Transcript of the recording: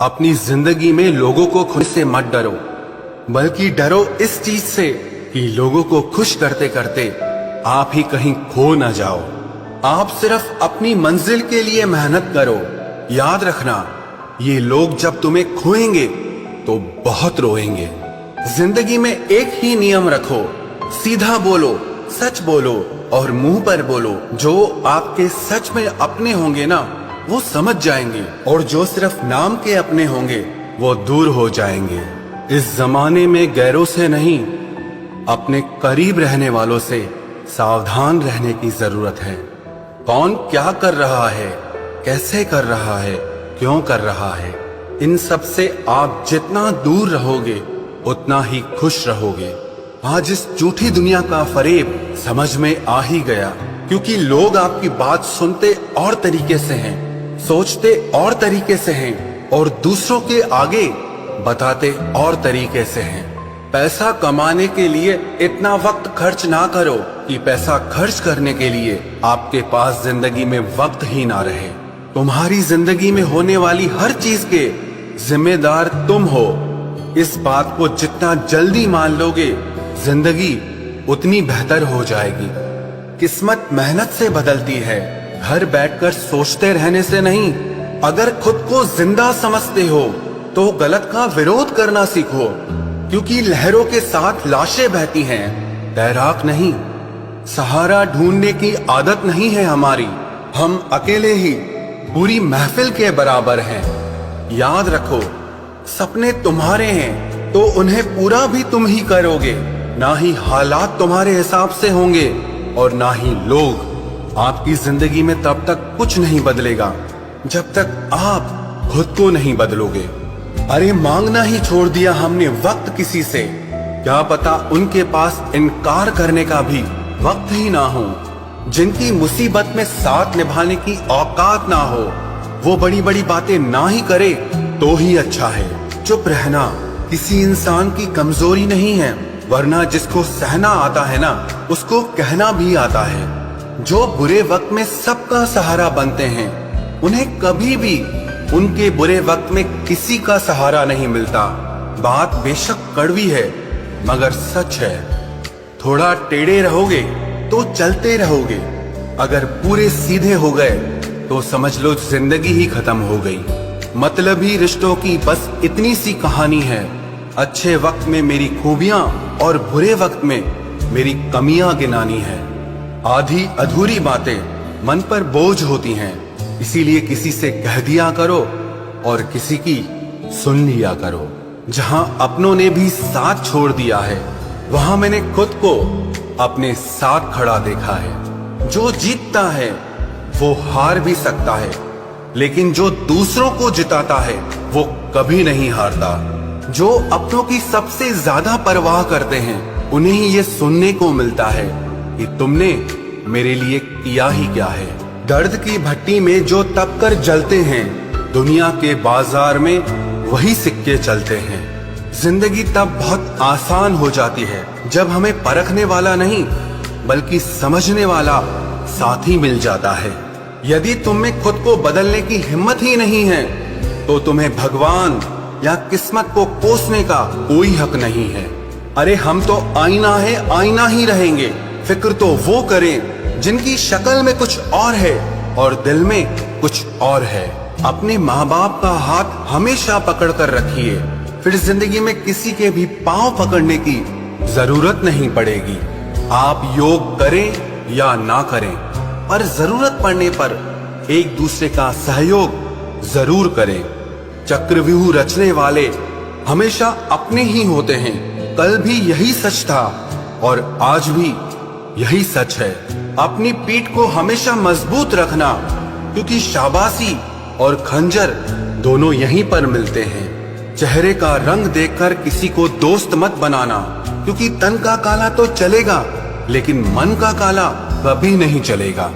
अपनी जिंदगी में लोगों को खुश से मत डरो, बल्कि डरो इस चीज से कि लोगों को खुश करते करते आप ही कहीं खो न जाओ। आप सिर्फ अपनी मंजिल के लिए मेहनत करो। याद रखना, ये लोग जब तुम्हें खोएंगे तो बहुत रोएंगे। जिंदगी में एक ही नियम रखो, सीधा बोलो, सच बोलो और मुंह पर बोलो। जो आपके सच में अपने होंगे ना, वो समझ जाएंगे, और जो सिर्फ नाम के अपने होंगे वो दूर हो जाएंगे। इस जमाने में गैरों से नहीं, अपने करीब रहने वालों से सावधान रहने की जरूरत है। कौन क्या कर रहा है, कैसे कर रहा है, क्यों कर रहा है, इन सब से आप जितना दूर रहोगे उतना ही खुश रहोगे। आज इस झूठी दुनिया का फरेब समझ में आ ही गया, क्योंकि लोग आपकी बात सुनते और तरीके से हैं, सोचते और तरीके से हैं और दूसरों के आगे बताते और तरीके से हैं। पैसा कमाने के लिए इतना वक्त खर्च ना करो कि पैसा खर्च करने के लिए आपके पास जिंदगी में वक्त ही ना रहे। तुम्हारी जिंदगी में होने वाली हर चीज के जिम्मेदार तुम हो। इस बात को जितना जल्दी मान लोगे, जिंदगी उतनी बेहतर हो जाएगी। किस्मत मेहनत से बदलती है, घर बैठकर सोचते रहने से नहीं। अगर खुद को जिंदा समझते हो तो गलत का विरोध करना सीखो, क्योंकि लहरों के साथ लाशें बहती हैं, तैराक नहीं। सहारा ढूंढने की आदत नहीं है हमारी, हम अकेले ही पूरी महफिल के बराबर हैं। याद रखो, सपने तुम्हारे हैं तो उन्हें पूरा भी तुम ही करोगे। ना ही हालात तुम्हारे हिसाब से होंगे और ना ही लोग। आपकी जिंदगी में तब तक कुछ नहीं बदलेगा जब तक आप खुद को नहीं बदलोगे। अरे मांगना ही छोड़ दिया हमने वक्त किसी से, क्या पता उनके पास इनकार करने का भी वक्त ही ना हो। जिनकी मुसीबत में साथ निभाने की औकात ना हो, वो बड़ी बड़ी बातें ना ही करे तो ही अच्छा है। चुप रहना किसी इंसान की कमजोरी नहीं है, वरना जिसको सहना आता है ना, उसको कहना भी आता है। जो बुरे वक्त में सबका सहारा बनते हैं, उन्हें कभी भी उनके बुरे वक्त में किसी का सहारा नहीं मिलता। बात बेशक कड़वी है मगर सच है। थोड़ा टेढ़े रहोगे तो चलते रहोगे, अगर पूरे सीधे हो गए तो समझ लो जिंदगी ही खत्म हो गई। मतलबी रिश्तों की बस इतनी सी कहानी है। अच्छे वक्त में मेरी खूबियां और बुरे वक्त में मेरी कमियां गिनानी है। आधी अधूरी बातें मन पर बोझ होती हैं, इसीलिए किसी से कह दिया करो और किसी की सुन लिया करो। जहां अपनों ने भी साथ छोड़ दिया है, वहां मैंने खुद को अपने साथ खड़ा देखा है। जो जीतता है वो हार भी सकता है, लेकिन जो दूसरों को जिताता है वो कभी नहीं हारता। जो अपनों की सबसे ज्यादा परवाह करते हैं, उन्हें ही ये सुनने को मिलता है कि तुमने मेरे लिए किया ही क्या है। दर्द की भट्टी में जो तप कर जलते हैं, दुनिया के बाजार में वही सिक्के चलते हैं। जिंदगी तब बहुत आसान हो जाती है जब हमें परखने वाला नहीं बल्कि समझने वाला साथी मिल जाता है। यदि तुम में खुद को बदलने की हिम्मत ही नहीं है तो तुम्हें भगवान या किस्मत को कोसने का कोई हक नहीं है। अरे हम तो आईना है, आईना ही रहेंगे। फिक्र तो वो करें जिनकी शक्ल में कुछ और है और दिल में कुछ और है। अपने माँ बाप का हाथ हमेशा पकड़ कर रखिए, फिर जिंदगी में किसी के भी पांव पकड़ने की जरूरत नहीं पड़ेगी। आप योग करें या ना करें, पर जरूरत पड़ने पर एक दूसरे का सहयोग जरूर करें। चक्रव्यूह रचने वाले हमेशा अपने ही होते हैं। कल भी यही सच था और आज भी यही सच है। अपनी पीठ को हमेशा मजबूत रखना, क्योंकि शाबाशी और खंजर दोनों यहीं पर मिलते हैं। चेहरे का रंग देखकर किसी को दोस्त मत बनाना, क्योंकि तन का काला तो चलेगा लेकिन मन का काला कभी नहीं चलेगा।